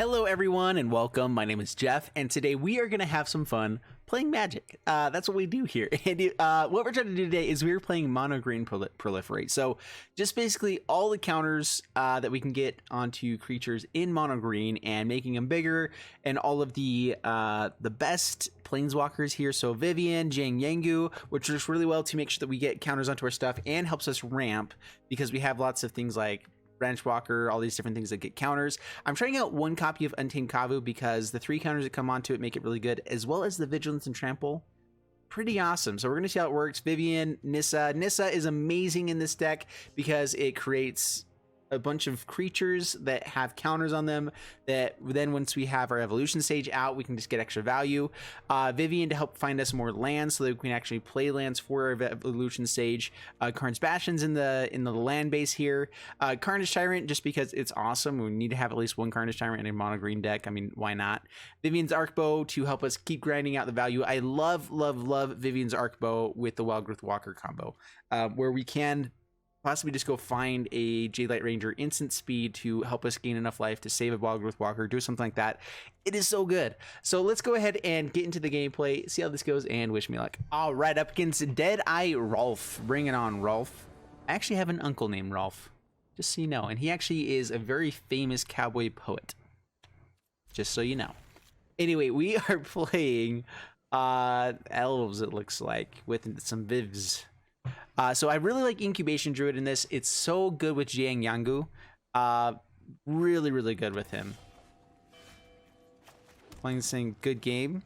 Hello everyone and welcome. My name is Jeff and today we are going to have some fun playing Magic. That's what we do here. And what we're trying to do today is we're playing mono green Proliferate. So just basically all the counters that we can get onto creatures in mono green and making them bigger, and all of the best planeswalkers here. So Vivian, Jiang Yangu, which works really well to make sure that we get counters onto our stuff and helps us ramp because we have lots of things like Branch Walker, all these different things that get counters. I'm trying out one copy of Untamed Kavu because the 3 counters that come onto it make it really good, as well as the Vigilance and Trample. Pretty awesome. So we're going to see how it works. Vivian, Nissa. Nissa is amazing in this deck because it creates a bunch of creatures that have counters on them that then once we have our evolution stage out, we can just get extra value. Vivian to help find us more lands so that we can actually play lands for our evolution stage. Karn's Bastion's in the land base here. Carnage Tyrant just because it's awesome. We need to have at least one Carnage Tyrant in a mono green deck. I mean, why not? Vivian's Arcbow to help us keep grinding out the value. I love Vivian's Arcbow with the Wildgrowth Walker combo, where we can possibly just go find a Jadelight Ranger instant speed to help us gain enough life to save a Wildgrowth Walker, do something like that. It is so good. So let's go ahead and get into the gameplay, see how this goes, and wish me luck. All right, up against Deadeye Rolf. Bring it on, Rolf. I actually have an uncle named Rolf, just so you know, and he actually is a very famous cowboy poet, just so you know. Anyway, we are playing elves, it looks like, with some Vivs. So I really like Incubation Druid in this. It's so good with Jiang Yangu. Really good with him. Playing saying good game.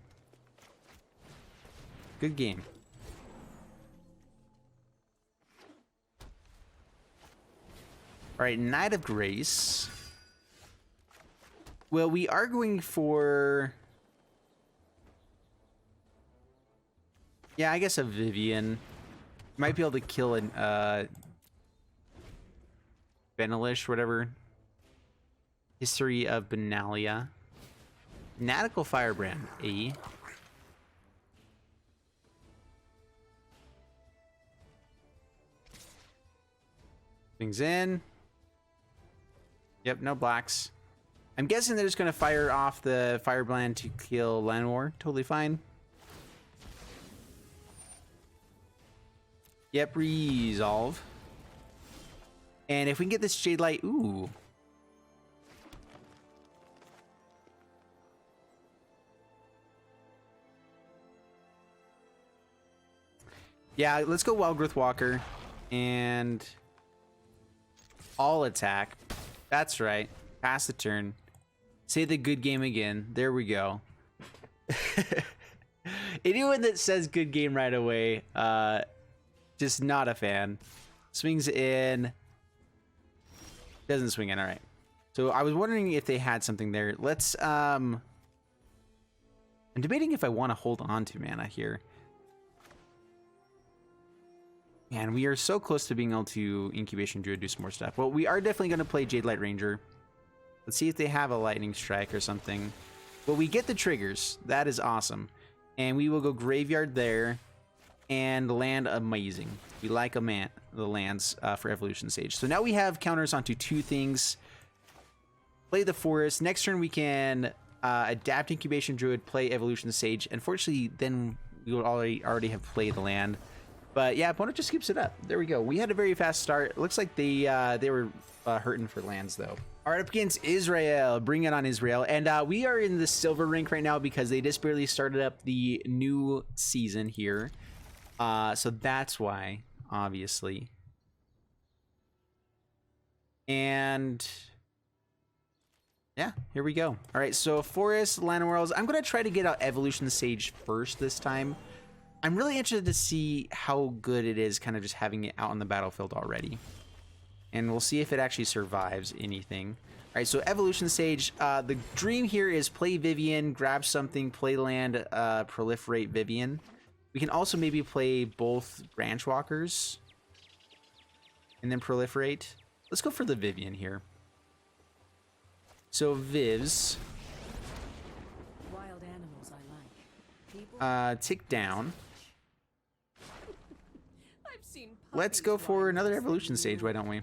Good game. All right, Knight of Grace. Well, we are going for... yeah, I guess a Vivian. Might be able to kill an Benelish, whatever. History of Benalia. Fanatical Firebrand, A. Things in. Yep, no blacks. I'm guessing they're just going to fire off the Firebrand to kill Llanowar. Totally fine. Yep, resolve. And if we can get this Jadelight, ooh. Yeah, let's go Wildgrowth Walker. And all attack. That's right. Pass the turn. Say the good game again. There we go. Anyone that says good game right away, just not a fan. Swings in. Doesn't swing in. All right. So I was wondering if they had something there. Let's I'm debating if I want to hold on to mana here. Man, we are so close to being able to Incubation Druid, do some more stuff. Well, we are definitely going to play Jadelight Ranger. Let's see if they have a Lightning Strike or something. Well, we get the triggers. That is awesome. And we will go Graveyard there. And land amazing. We like the lands for evolution stage. So now we have counters onto 2 things. Play the forest. Next turn we can adapt Incubation Druid, play evolution stage. Unfortunately, then we would already have played the land. But yeah, opponent just keeps it up. There we go. We had a very fast start. It looks like they were hurting for lands though. All right, up against Israel. Bring it on, Israel. And we are in the silver rank right now because they just barely started up the new season here. So that's why, obviously. And yeah, here we go. All right, so Forest, Llanowar. I'm going to try to get out Evolution Sage first this time. I'm really interested to see how good it is kind of just having it out on the battlefield already. And we'll see if it actually survives anything. All right, so Evolution Stage. The dream here is play Vivian, grab something, play land, Proliferate Vivian. We can also maybe play both Branch Walkers and then Proliferate. Let's go for the Vivian here. So Vivs. Wild animals I like. Tick down. I've seen Let's go for another evolution stage, why don't we?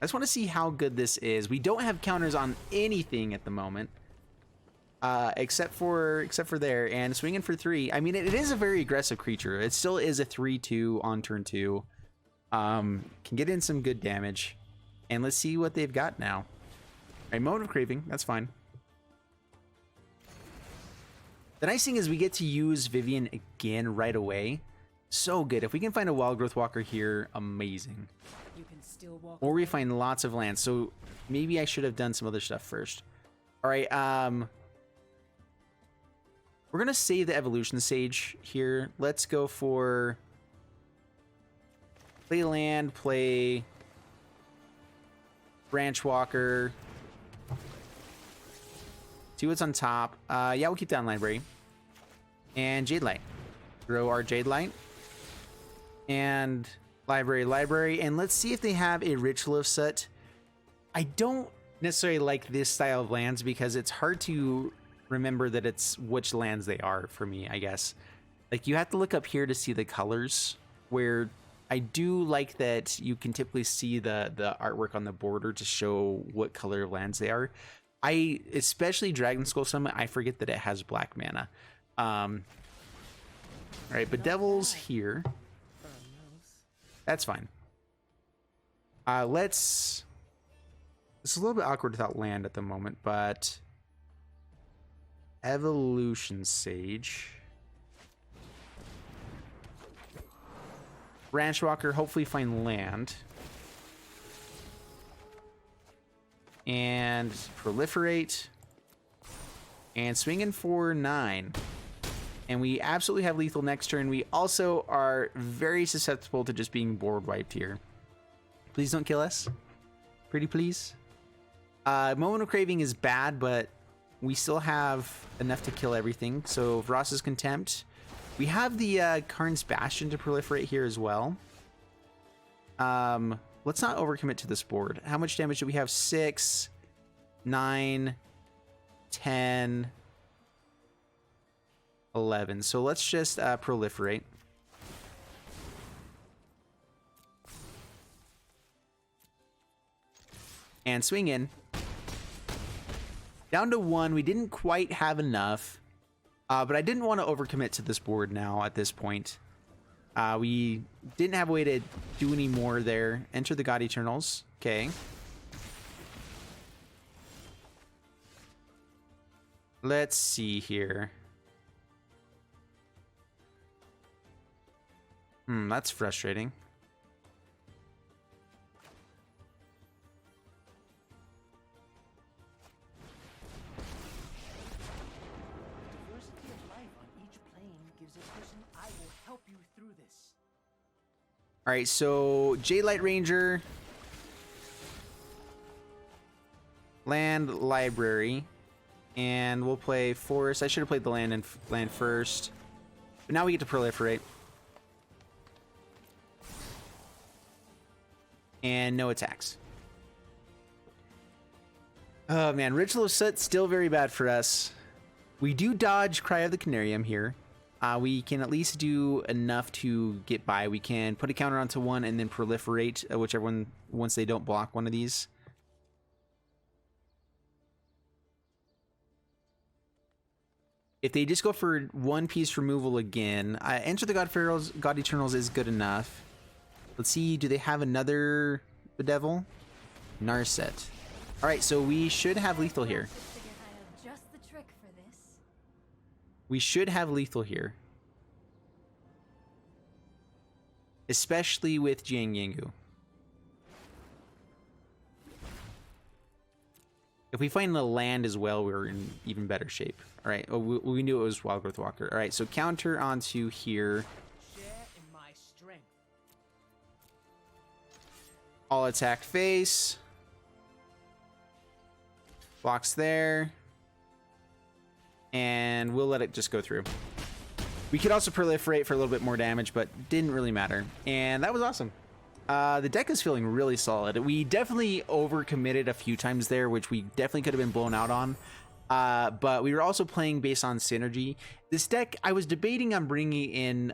I just want to see how good this is. We don't have counters on anything at the moment. Except for there, and swinging for 3. I mean, it is a very aggressive creature. It still is a 3/2 on turn 2. Can get in some good damage. And let's see what they've got now. A Moment of Craving, that's fine. The nice thing is we get to use Vivian again right away. So good. If we can find a Wild Growth Walker here, amazing. You can still walk Or we find lots of lands. So maybe I should have done some other stuff first. All right, we're gonna save the Evolution Sage here. Let's go for play land, play Branch Walker. See what's on top. Yeah, we'll keep that in library. And Jade Light. Throw our Jade Light. And library. And let's see if they have a Ritual of Soot. I don't necessarily like this style of lands because it's hard to remember that it's which lands they are for me, I guess. Like, you have to look up here to see the colors, where I do like that you can typically see the artwork on the border to show what color of lands they are. Especially Dragon Skull Summit, I forget that it has black mana. All right, but Devil's here. That's fine. It's a little bit awkward without land at the moment, but Evolution Sage. Branch Walker, hopefully find land. And Proliferate. And swing in for 9. And we absolutely have lethal next turn. We also are very susceptible to just being board wiped here. Please don't kill us. Pretty please. Moment of Craving is bad, but we still have enough to kill everything. So Ross's Contempt. We have the Karn's Bastion to proliferate here as well. Let's not overcommit to this board. How much damage do we have? 6, 9, 10, 11. So let's just proliferate. And swing in. Down to 1. We didn't quite have enough. But I didn't want to overcommit to this board now at this point. We didn't have a way to do any more there. Enter the God Eternals. Okay. Let's see here. That's frustrating. All right, so J-Light Ranger, land, library, and we'll play forest. I should have played the land first, but now we get to proliferate. And no attacks. Oh man, Ritual of Soot still very bad for us. We do dodge Cry of the Canarium here. We can at least do enough to get by. We can put a counter onto one and then proliferate, whichever one, once they don't block one of these. If they just go for one piece removal again, Enter the God Eternals is good enough. Let's see, do they have another Bedevil? Narset. All right, so we should have lethal here. We should have lethal here. Especially with Jiang Yangu. If we find the land as well, we're in even better shape. All right, we knew it was Wild Growth Walker. All right, so counter onto here. All attack face. Blocks there. And we'll let it just go through. We could also proliferate for a little bit more damage, but didn't really matter. And that was awesome. The deck is feeling really solid. We definitely overcommitted a few times there, which we definitely could have been blown out on. But we were also playing based on synergy. This deck, I was debating on bringing in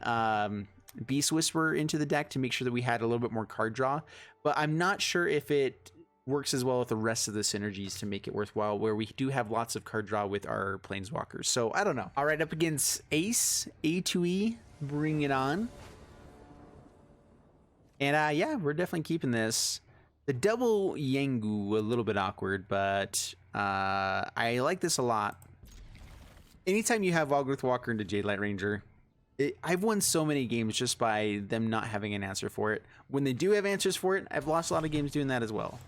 Beast Whisperer into the deck to make sure that we had a little bit more card draw. But I'm not sure if it works as well with the rest of the synergies to make it worthwhile, where we do have lots of card draw with our planeswalkers. So I don't know. All right, up against Ace, A2E, bring it on. And yeah, we're definitely keeping this. The double Yengu, a little bit awkward, but I like this a lot. Anytime you have Wildgrowth Walker into Jadelight Ranger, I've won so many games just by them not having an answer for it. When they do have answers for it, I've lost a lot of games doing that as well.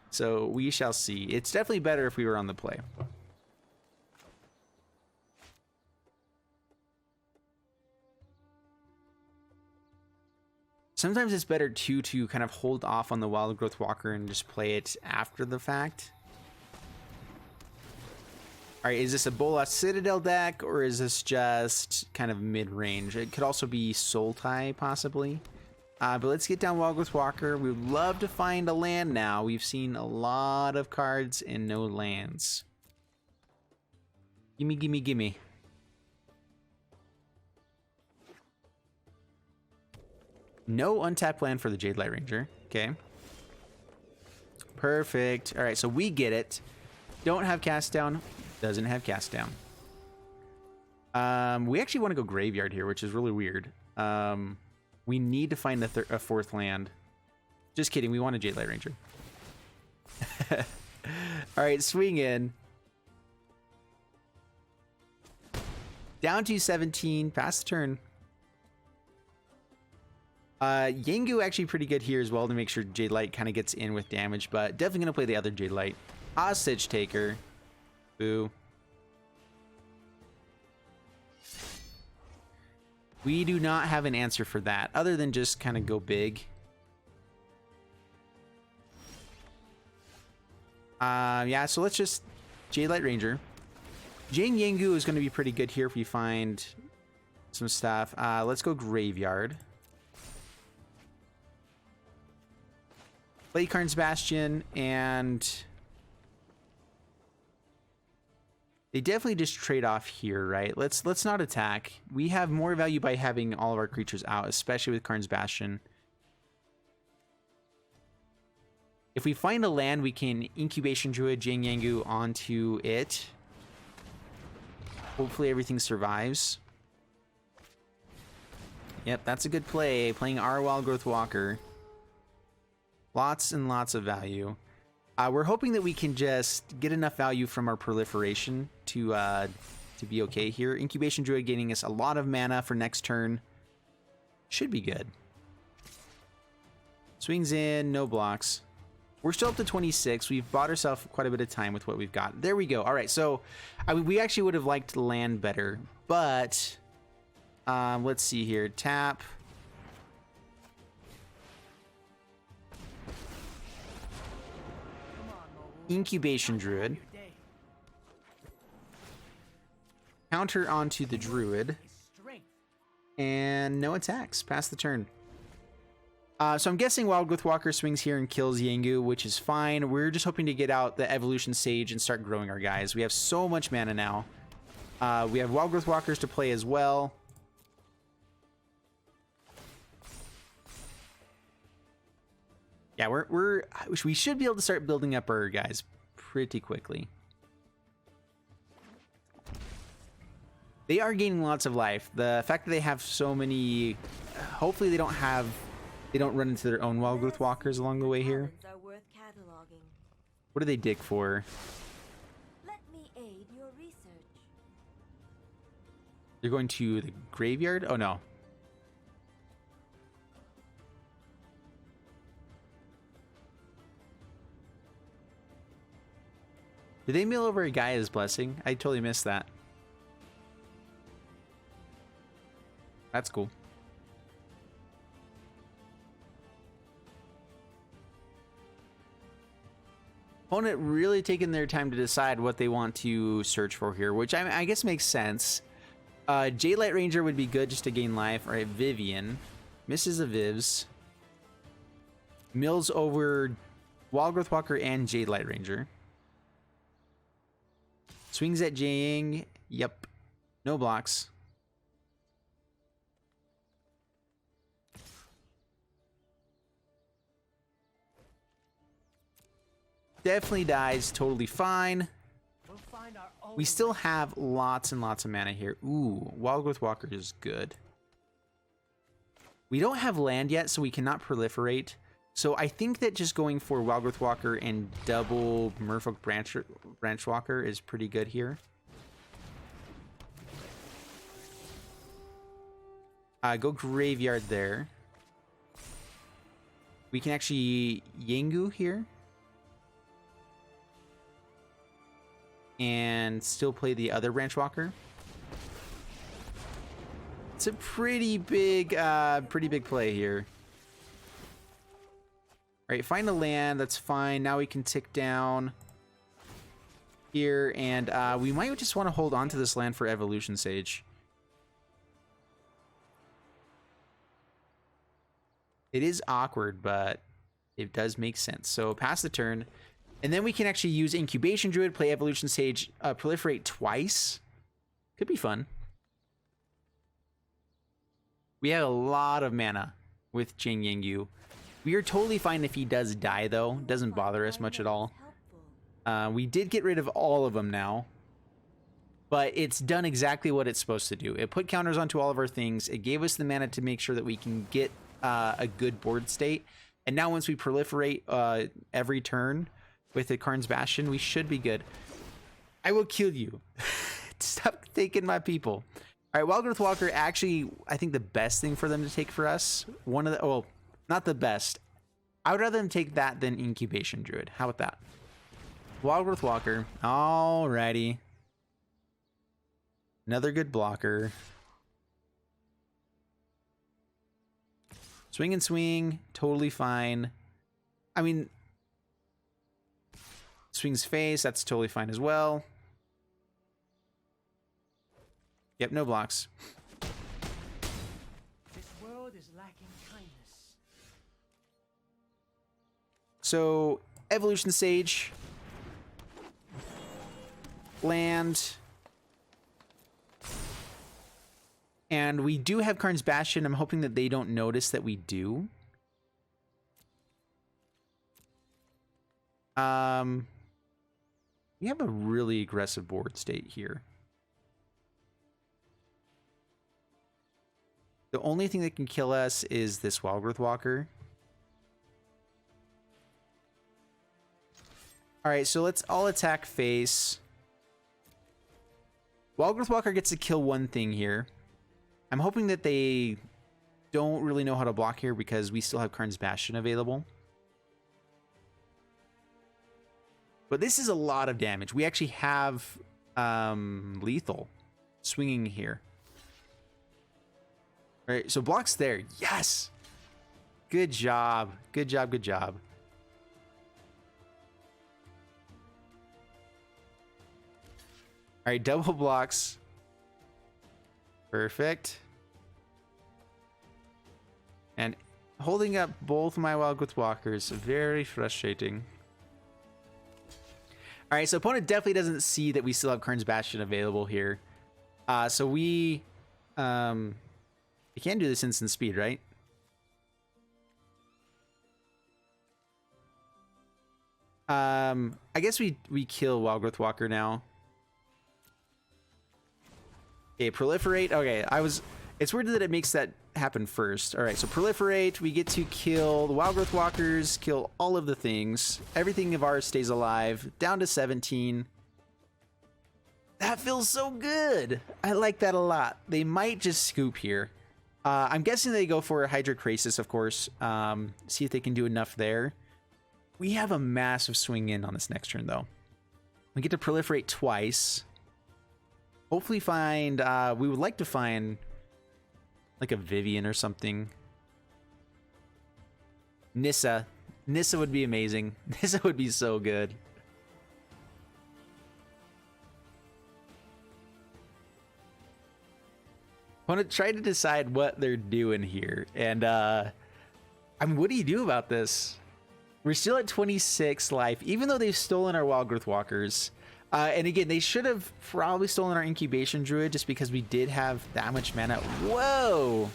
So we shall see. It's definitely better if we were on the play. Sometimes it's better too to kind of hold off on the Wildgrowth Walker and just play it after the fact. All right, is this a Bolas Citadel deck, or is this just kind of mid-range? It could also be Sultai, possibly. But let's get down Wildgrowth Walker. We would love to find a land now. We've seen a lot of cards and no lands. Gimme, gimme, gimme. No untapped land for the Jadelight Ranger. Okay. Perfect. All right, so we get it. Don't have cast down. Doesn't have cast down. We actually want to go graveyard here, which is really weird. We need to find a fourth land. Just kidding. We want a Jadelight Ranger. All right, swing in. Down to 17. Pass the turn. Yengu actually pretty good here as well to make sure Jadelight kind of gets in with damage, but definitely going to play the other Jadelight. Hostage Taker. Boo. We do not have an answer for that, other than just kind of go big. Yeah, so let's just Jadelight Ranger. Jane Yengu is going to be pretty good here if we find some stuff. Let's go Graveyard. Play Karn's Bastion, and they definitely just trade off here, right? Let's not attack. We have more value by having all of our creatures out, especially with Karn's Bastion. If we find a land, we can Incubation Druid Jane Yengu onto it. Hopefully everything survives. Yep, that's a good play. Playing our Wildgrowth Walker. Lots and lots of value. We're hoping that we can just get enough value from our Proliferation to be okay here. Incubation Druid getting us a lot of mana for next turn. Should be good. Swings in, no blocks. We're still up to 26. We've bought ourselves quite a bit of time with what we've got. There we go. All right, so I mean, we actually would have liked land better, but let's see here. Tap. Incubation Druid. Counter onto the Druid. And no attacks. Pass the turn. So I'm guessing Wildgrowth Walker swings here and kills Yengu, which is fine. We're just hoping to get out the Evolution Sage and start growing our guys. We have so much mana now. We have Wildgrowth Walkers to play as well. Yeah, we should be able to start building up our guys pretty quickly. They are gaining lots of life. The fact that they have so many, hopefully they don't run into their own Wildgrowth Walkers along the way here. What do they dig for? Let me aid your research. They're going to the graveyard? Oh no. Did they mill over a Gaia's Blessing? I totally missed that. That's cool. Opponent really taking their time to decide what they want to search for here, which I guess makes sense. Jadelight Ranger would be good just to gain life. All right, Vivian. Misses a Vivs. Mills over Wildgrowth Walker and Jadelight Ranger. Swings at Jaying. Yep. No blocks. definitely dies totally fine. We still have lots and lots of mana here. Ooh, Wildgrowth Walker is good. We don't have land yet, so we cannot proliferate. So I think that just going for Wildgrowth Walker and double Merfolk Branch Walker is pretty good here. Go Graveyard there. We can actually Yengu here. And still play the other Branch Walker. It's a pretty big play here. All right, find a land. That's fine. Now we can tick down here, and we might just want to hold on to this land for Evolution Sage. It is awkward, but it does make sense. So pass the turn. And then we can actually use Incubation Druid, play Evolution Sage, proliferate twice. Could be fun. We have a lot of mana with Jing Yingyu. We are totally fine if he does die, though. Doesn't bother us much at all. We did get rid of all of them now. But it's done exactly what it's supposed to do. It put counters onto all of our things. It gave us the mana to make sure that we can get a good board state. And now once we proliferate every turn with the Karn's Bastion, we should be good. I will kill you. Stop taking my people. All right, Wildgrowth Walker, actually, I think the best thing for them to take for us, one of the, well, not the best. I would rather them take that than Incubation Druid. How about that? Wildgrowth Walker, alrighty. Another good blocker. Swing and swing, totally fine. I mean, swings face, that's totally fine as well. Yep, no blocks. This world is lacking kindness. So, Evolution Sage. Land. And we do have Karn's Bastion. I'm hoping that they don't notice that we do. We have a really aggressive board state here. The only thing that can kill us is this Wildgrowth Walker. Alright, so let's all attack face. Wildgrowth Walker gets to kill one thing here. I'm hoping that they don't really know how to block here because we still have Karn's Bastion available. But this is a lot of damage. We actually have lethal swinging here. All right, so blocks there. Yes! Good job. Good job, good job. All right, double blocks. Perfect. And holding up both my Wildgrowth Walkers, very frustrating. All right, so opponent definitely doesn't see that we still have Karn's Bastion available here. So we can do this instant speed, right? I guess we kill Wildgrowth Walker now. Okay, proliferate. Okay, it's weird that it makes that happen first. All right, so proliferate. We get to kill the Wildgrowth Walkers, kill all of the things. Everything of ours stays alive. Down to 17. That feels so good. I like that a lot. They might just scoop here. I'm guessing they go for a Hydrocrisis, of course. See if they can do enough there. We have a massive swing in on this next turn, though. We get to proliferate twice. Hopefully find, we would like to find like a Vivian or something. Nissa. Nissa would be amazing. Nissa would be so good. I want to try to decide what they're doing here. And, I mean, what do you do about this? We're still at 26 life, even though they've stolen our Wildgrowth Walkers. And again, they should have probably stolen our Incubation Druid just because we did have that much mana. Whoa!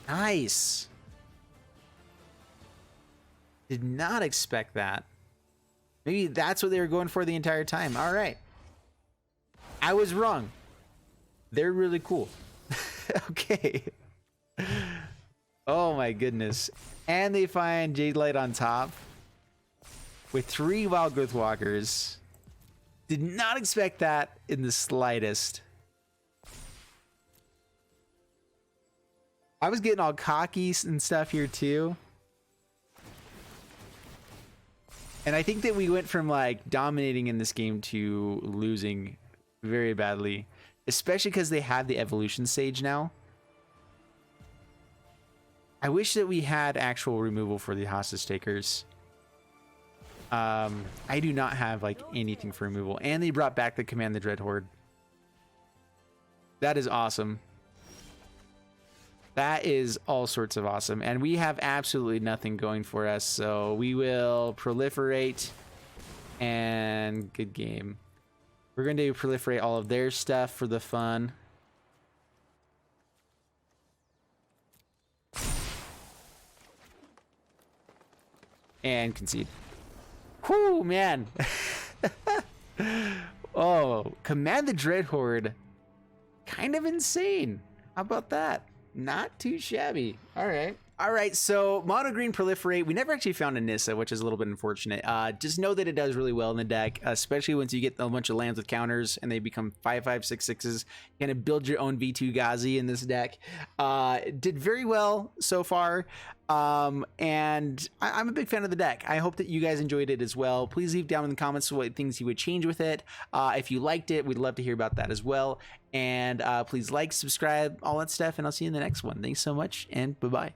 Nice. Did not expect that. Maybe that's what they were going for the entire time. All right. I was wrong. They're really cool. Okay. Oh my goodness. And they find Jade Light on top with 3 Wild Growth Walkers. Did not expect that in the slightest. I was getting all cocky and stuff here too. And I think that we went from like dominating in this game to losing very badly, especially because they have the evolution stage now. I wish that we had actual removal for the hostage takers. I do not have like anything for removal, and they brought back the Command the Dread Horde. That is awesome. That is all sorts of awesome, and we have absolutely nothing going for us, so we will proliferate, and good game. We're going to proliferate all of their stuff for the fun. And concede. Whoo, man. Oh, Command the Dread Horde. Kind of insane. How about that? Not too shabby. All right. All right, so Mono Green Proliferate. We never actually found a Nissa, which is a little bit unfortunate. Just know that it does really well in the deck, especially once you get a bunch of lands with counters and they become 5/5, 6/6s. You're gonna build your own V2 Ghazi in this deck. Did very well so far, and I'm a big fan of the deck. I hope that you guys enjoyed it as well. Please leave down in the comments what things you would change with it. If you liked it, we'd love to hear about that as well. And please like, subscribe, all that stuff, and I'll see you in the next one. Thanks so much, and bye-bye.